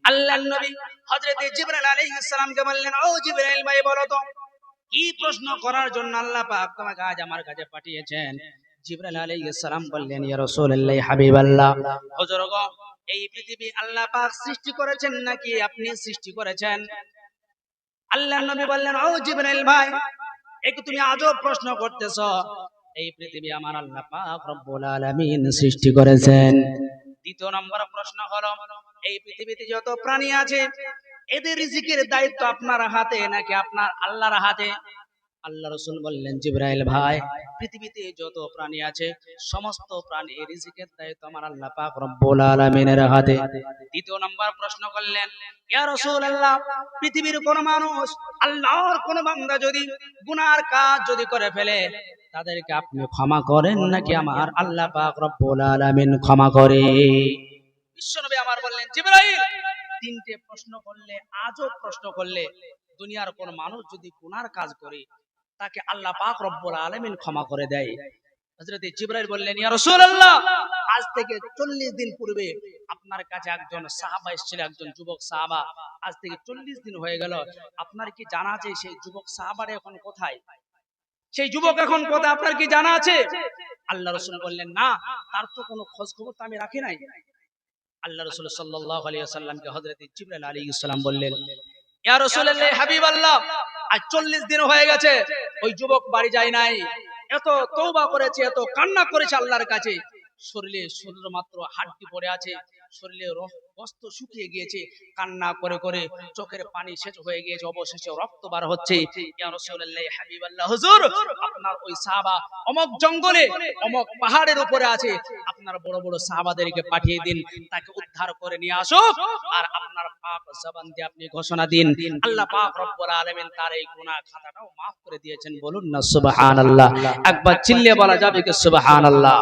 আল্লাহর নবী হযরত জিবরাইল আলাইহিস সালামকে বললেন, ও জিবরাইল ভাই বলো তো কি প্রশ্ন করার জন্য আল্লাহ পাক তোমাকে আজ আমার কাছে পাঠিয়েছেন? জিবরাইল আলাইহিস সালাম বললেন, ইয়া রাসূলুল্লাহ হাবিবাল্লাহ, হুজুর গো, এই পৃথিবী আল্লাহ পাক সৃষ্টি করেছেন নাকি আপনি সৃষ্টি করেছেন? আল্লাহর নবী বললেন, ও জিবরাইল ভাই, একটু তুমি আজব প্রশ্ন করতেছো। এই পৃথিবী আমার আল্লাহ পাক রব্বুল আলামিন সৃষ্টি করেছেন। দ্বিতীয় নম্বর প্রশ্ন হলো, এই পৃথিবীতে যত প্রাণী আছে এদের রিজিকের দায়িত্ব আপনার হাতে নাকি আপনার আল্লাহর হাতে? আল্লাহ রাসূল বললেন, জিবরাইল ভাই, পৃথিবীতে যত প্রাণী আছে সমস্ত প্রাণীর রিজিকের দায়িত্ব আমার আল্লাহ পাক রব্বুল আলামিনের হাতে। দ্বিতীয় নম্বর প্রশ্ন করলেন, ইয়া রাসূলুল্লাহ, পৃথিবীর কোন মানুষ আল্লাহর কোন বান্দা যদি গুনার কাজ যদি করে ফেলে তাদেরকে আপনি ক্ষমা করেন নাকি আমার আল্লাহ পাক রব্বুল আলামিন ক্ষমা করে? বিশ্বনবী আমার বললেন, জিবরাইল, তিনটে প্রশ্ন করলে, আজব প্রশ্ন করলে, দুনিয়ার কোন মানুষ যদি গুনার কাজ করে তাকে আল্লাহ পাক রব্বুল আলামিন ক্ষমা করে দেয়। হযরত জিবরাইল বললেন, ইয়া রাসূলুল্লাহ, আজ থেকে 40 দিন পূর্বে আপনার কাছে একজন সাহাবা এসেছিল, একজন যুবক সাহাবা। আজ থেকে 40 দিন হয়ে গেল, আপনার কি জানা আছে সেই যুবক সাহাবাটা এখন কোথায়? সেই যুবক এখন কোথায় আপনার কি জানা আছে? আল্লাহ রাসূল বললেন, না, তার তো কোনো খোঁজ খবর তো আমি রাখি নাই। আল্লাহ রাসূল সাল্লাল্লাহু আলাইহি ওয়াসাল্লামকে হযরত জিবরাইল আলাইহিস সালাম বললেন, ইয়া রাসূলুল্লাহ হাবিবাল্লাহ, আজ 40 দিন হয়ে গেছে ওই যুবক বাড়ি যায় নাই। এত তওবা করেছে, এত কান্না করেছে আল্লাহর কাছে, শরীরে শুধুমাত্র হাড়টি পড়ে আছে, শরীরে বস্ত্র শুকিয়ে গিয়েছে, কান্না করে করে চোখের পানি শেষ হয়ে গিয়েছে, অবশেষে রক্ত বার হচ্ছে। ইয়া রাসূলুল্লাহ হাবিবাল্লাহ, হুজুর, আপনার ওই সাহাবা অমক জঙ্গলে অমক পাহাড়ের উপরে আছে, আপনার বড় বড় সাহাবাদেরকে পাঠিয়ে দিন, তাকে উদ্ধার করে নিয়ে আসুক, আর আপনার পাক জবান দিয়ে আপনি ঘোষণা দিন আল্লাহ পাক রব্বুল আলামিন তার এই গুনাহ খাতাটাও maaf করে দিয়েছেন। বলুন না সুবহানাল্লাহ। একবার চিল্লিয়ে বলা যাবে কি সুবহানাল্লাহ?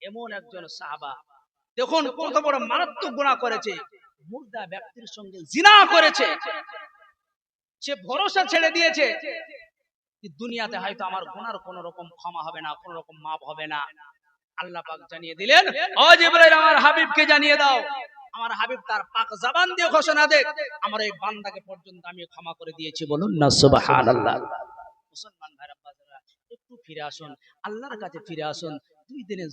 এমন একজন সাহাবা, দেখুন কত বড় মারাত্মক গুনাহ করেছে, মুর্দা ব্যক্তির সঙ্গে জিনা করেছে, সে ভরসা ছেড়ে দিয়েছে দুনিয়াতে হয়তো আমার গুনার কোন রকম ক্ষমা হবে না, কোন রকম maaf হবে না। আল্লাহ পাক জানিয়ে দিলেন, ও জিবরাইল, আমার হাবিবকে জানিয়ে দাও, আমার হাবিব তার পাক জবান দিয়ে ঘোষণা দেখ, আমার এই বান্দাকে পর্যন্ত আমি ক্ষমা করে দিয়েছি। বলুন না সুবহানাল্লাহ। মুসলমান ভাইরা, একটু ফিরে আসুন, আল্লাহর কাছে ফিরে আসুন। দুই দিনের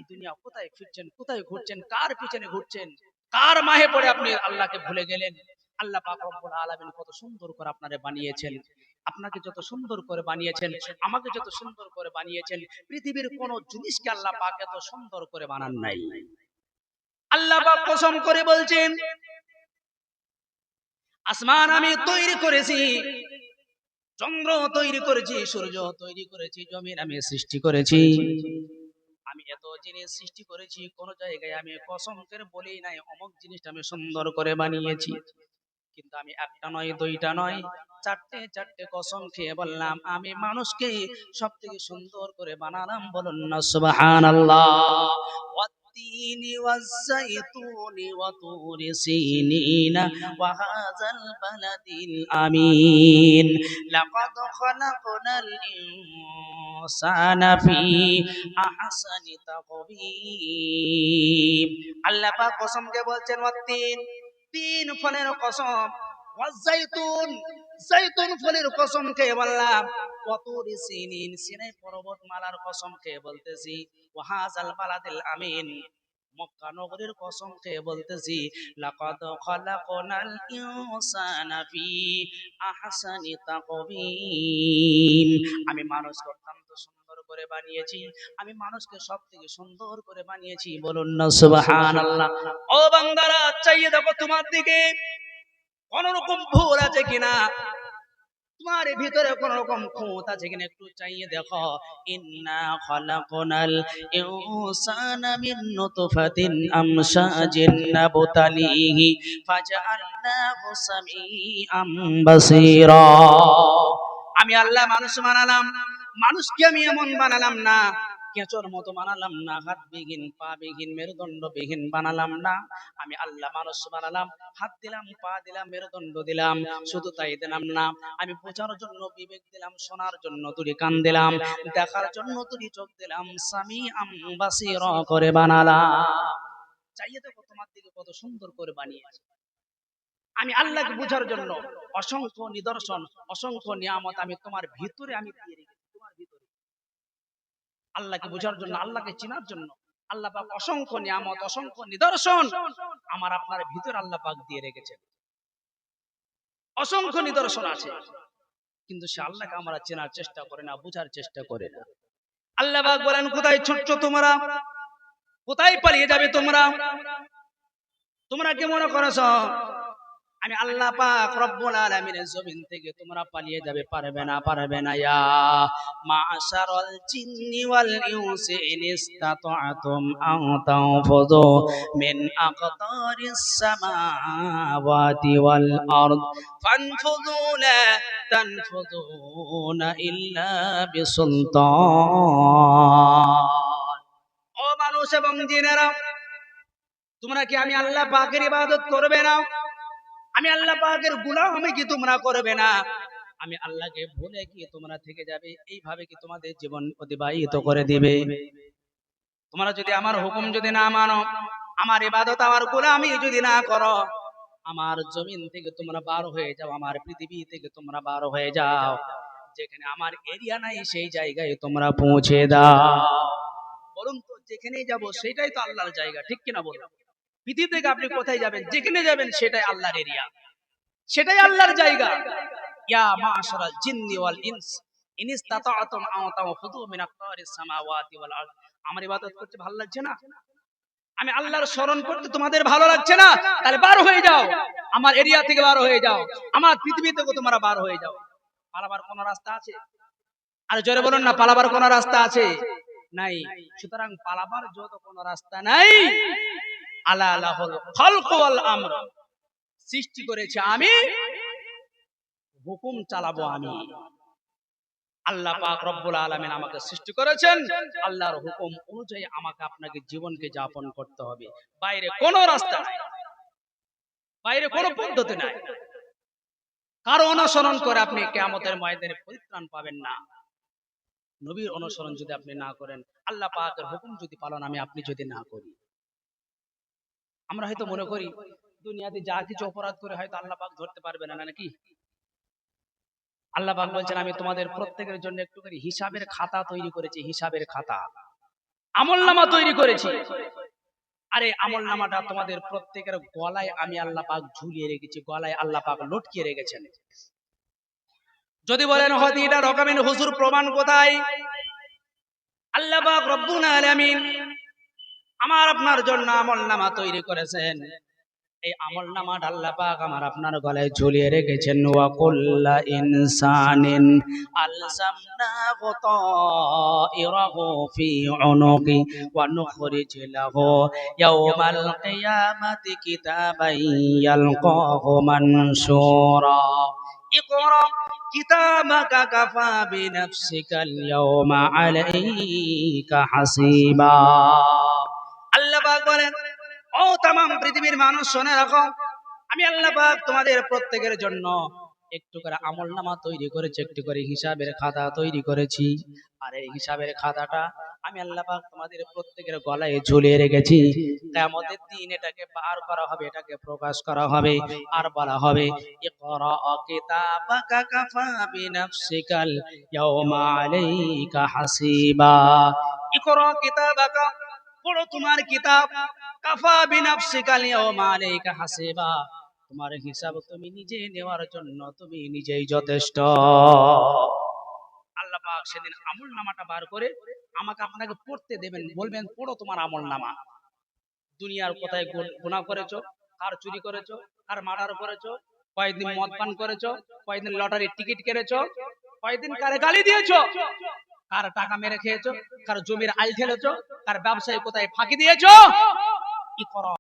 দুনিয়া কোথায় ফিরছেন, কোথায় ঘুরছেন, কার পিছনে ঘুরছেন, কার মাহে পড়ে আপনি আল্লাহকে ভুলে গেলেন? আল্লাহ পাক রব্বুল আলামিন কত সুন্দর করে আপনারে বানিয়েছেন, আপনাকে যত সুন্দর করে বানিয়েছেন, আমাকে যত সুন্দর করে বানিয়েছেন, পৃথিবীর কোন জিনিসকে আল্লাহ পাক এত সুন্দর করে বানান নাই। আল্লাহ পাক কসম করে বলছেন, আসমান আমি তৈরি করেছি, চন্দ্র তৈরি করেছি, সূর্য তৈরি করেছি, জমিন আমি সৃষ্টি করেছি, আমি এত জিনিস সৃষ্টি করেছি, কোন জায়গায় আমি কসম করে বলি নাই অমুক জিনিসটা আমি সুন্দর করে বানিয়েছি। কিন্তু আমি একটা নয়, দুইটা নয়, চারটে চারটে কসম খেয়ে বললাম আমি মানুষকে সব থেকে সুন্দর করে বানালাম। বলুন না সুবহানাল্লাহ। ওয়াত-তিনি ওয়াজ-যাইতুনি ওয়া তুরি সিনিনা ওয়া হাযাল বালাদিল আমিন লাকাদ খালাকনাল ইনসানা ফি আহসানি তাকবীম। আল্লাহ পাক কসমকে বলছেন, ওয়াত-তিন, তিন ফলের কসম, ওয়াজ-যাইতুন, যাইতুন ফলের কসম খেয়ে বললাম, ওয়া তুরি সিনিন, সিনাই পর্বতমালার কসম খেয়ে বলতেছি, ওয়া হাযাল বালাদিল আমিন, মক্কা নগরীর কসম খেয়ে বলতেছি, লাকাদ খালাকনাল ইনসানা ফি আহসানি তাকবীম। আমি মানুষকে অত্যন্ত সুন্দর করে বানিয়েছি, আমি মানুষকে সবথেকে সুন্দর করে বানিয়েছি। বলুন না সুবহানাল্লাহ। ও বান্দারা, চাইয়ে দেখো তোমার দিকে কোন রকম ভুল আছে কিনা, তোমার ভিতরে কোন রকম খুঁত আছে কিনা একটু চাইয়ে দেখো। ইন্না খালাকনাল ইনসানা মিন নুতফাতিন আমশাজিন নাবতালিহি ফাজআলনাহু সামিআম বাসীরা। আমি আল্লাহ মানুষ বানালাম, মানুষকে আমি এমন বানালাম না, কেঁচোর মতো বানালাম না, হাত বিহীন, পা বিহীন, মেরুদণ্ড বিহীন বানালাম না। আমি আল্লাহ মানুষ বানালাম, হাত দিলাম, পা দিলাম, মেরুদণ্ড দিলাম, শুধু তাই দিলাম না, আমি বোঝার জন্য বিবেক দিলাম, শোনার জন্য দুটি কান দিলাম, দেখার জন্য দুটি চোখ দিলাম, সামিআম বাসীরা করে বানালাম। চাইয়ে দেখো তোমার দিকে কত সুন্দর করে বানিয়েছে। আমি আল্লাহকে বোঝার জন্য অসংখ্য নিদর্শন, অসংখ্য নিয়ামত আমি তোমার ভিতরে আমি দিয়ে রেখেছি। তোমার ভিতরে আল্লাহকে বোঝার জন্য, আল্লাহকে চেনার জন্য আল্লাহ পাক অসংখ্য নিয়ামত, অসংখ্য নিদর্শন আমার আপনার ভিতরে আল্লাহ পাক দিয়ে রেখেছেন। অসংখ্য নিদর্শন আছে, কিন্তু সে আল্লাহকে আমরা চেনার চেষ্টা করে না, বোঝার চেষ্টা করে না। আল্লাহ পাক বলেন, কোথায় ছুটছো তোমরা, কোথায় পালিয়ে যাবে তোমরা? তোমরা কি মনে করেছো আমি আল্লাহ পাক রব্বুল আলামিনের জমিন থেকে তোমরা পালিয়ে যাবে? পারবে না, পারবে না। ইয়া মা'শারাল জিন্নি ওয়াল ইনসি ইন ইসতাতা'তুম আন তানফুযু মিন আকতারিস সামাওয়াতি ওয়াল আরদ ফানফুযু লা তানফুযুনা ইল্লা বিসুলতান। ও মানুষ এবং জিনেরা, তোমরা কি আমি আল্লাহ পাকের ইবাদত করবে না? আমি আল্লাহ পাকের গোলামি কি তোমরা করবে না? আমি আল্লাহকে ভুলে কি তোমরা থেকে যাবে? এইভাবে কি তোমাদের জীবন অতিবাহিত করে দিবে? তোমরা যদি আমার হুকুম যদি না মানো, আমার ইবাদত আমার গোলামি যদি না করো, আমার জমিন থেকে তোমরা বার হয়ে যাও, আমার পৃথিবী থেকে তোমরা বার হয়ে যাও, যেখানে আমার এরিয়া নাই সেই জায়গায় তোমরা পৌঁছে দাও। বলুন তো, যেখানেই যাব সেটাই তো আল্লাহর জায়গা, ঠিক কিনা বলুন? পৃথিবী থেকে আপনি কোথায় যাবেন, যেখানে যাবেন সেটাই আল্লাহর এরিয়া, সেটাই আল্লাহর জায়গা। ইয়া মা'শারাল জিন্নি ওয়াল ইনস ইন ইসতাতা'তুম আন তানফুযু মিন আকতারিস সামাওয়াতি ওয়াল আরদ। আমার ইবাদত করতে ভালো লাগছে না? আমি আল্লাহর স্মরণ করতে তোমাদের ভালো লাগছে না? তাহলে বার হয়ে যাও, আমার এরিয়া থেকে বার হয়ে যাও, আমার পৃথিবী থেকে তোমরা বার হয়ে যাও। পালাবার কোন রাস্তা আছে? আর জোরে বলুন না, পালাবার কোন রাস্তা আছে? নাই। সুতরাং পালাবার যত কোন রাস্তা নাই। আলা লাহুল খালক ওয়াল আমর, সৃষ্টি করেছে আমি, হুকুম চালাবো আমি। আল্লাহ পাক রব্বুল আলামিন আমাকে সৃষ্টি করেছেন, আল্লাহর হুকুম অনুযায়ী আমাকে আপনাকে জীবনকে যাপন করতে হবে। বাইরে কোনো রাস্তা নাই, বাইরে কোনো পদ্ধতি নাই। কারো অনুসরণ করে আপনি কিয়ামতের ময়দানে পরিত্রাণ পাবেন না। নবীর অনুসরণ যদি আপনি না করেন, আল্লাহ পাকের হুকুম যদি পালন আমি আপনি যদি না করি, আমরা হয়তো মনে করি দুনিয়াতে যা কিছু অপরাধ করে হয়তো আল্লাহ পাক ধরতে পারবে না, নাকি? আল্লাহ পাক বলছেন, আমি তোমাদের প্রত্যেকের জন্য একটু করে হিসাবের খাতা তৈরি করেছি, হিসাবের খাতা, আমলনামা তৈরি করেছি। আরে আমলনামাটা তোমাদের প্রত্যেকের গলায় আমি আল্লাহ পাক ঝুলিয়ে রেখেছি, গলায় আল্লাহ পাক লটকিয়ে রেখেছেন। যদি বলেন হয়তো এটা রকমের হুজুর, প্রমাণ কোথায়? আল্লাহ পাক রব্বুল আলামিন আমার আপনার জন্য আমলনামা তৈরি করেছেন। এই আমলনামাটা আল্লাহ পাক আমার আপনার গলায় ঝুলিয়ে রেখেছেন। ওয়া কুল্লা ইনসানিন আলজামনাহু তাইরাহু ফি উনুকি ওয়া নুখরিজ লাহু ইয়াওমাল কিয়ামাতি কিতাবান ইয়ালকাহু মানশুরা। ইকরা কিতাবাকা কাফা বিনাফসিকাল ইয়াওমা আলাইকা হাসিবা। আল্লাহ পাক বলেন, ও তামাম পৃথিবীর মানুষ শুনে রাখো, আমি আল্লাহ পাক তোমাদের প্রত্যেকের জন্য একটু করে আমলনামা তৈরি করেছি, একটু করে হিসাবের খাতা তৈরি করেছি। আর এই হিসাবের খাতাটা আমি আল্লাহ পাক তোমাদের প্রত্যেকের গলায় ঝুলিয়ে রেখেছি। কিয়ামতের দিন এটাকে বার করা হবে, এটাকে প্রকাশ করা হবে, আর বলা হবে, ইকরা কিতাবাকা কাফা বিনাফসিকাল ইয়াওমা আলাইকা হাসিবা। ইকরা কিতাবাকা, পড়ো তোমার কিতাব, কাফা বিনাফসিকাল ইয়াওমা আলাইকা হাসিবা, তোমার হিসাব তুমি নিজে নেওয়ার জন্য তুমি নিজেই যথেষ্ট। আল্লাহ পাক সেদিন আমলনামাটা বার করে আমাকে আপনাকে পড়তে দেবেন, বলবেন পড়ো তোমার আমলনামা। দুনিয়ার কোথায় গুনাহ করেছো, কার চুরি করেছো, কার মার্ডার করেছো, কয়েকদিন মদ পান করেছো, কয়েকদিন লটারির টিকিট কেটেছো, কয়েকদিন কারে গালি দিয়েছো, কার টাকা মেরে খেয়েছো, কার জমির আইল ঠেলেছো, কার ব্যবসায় কোথায় ফাঁকি দিয়েছো, কি করো।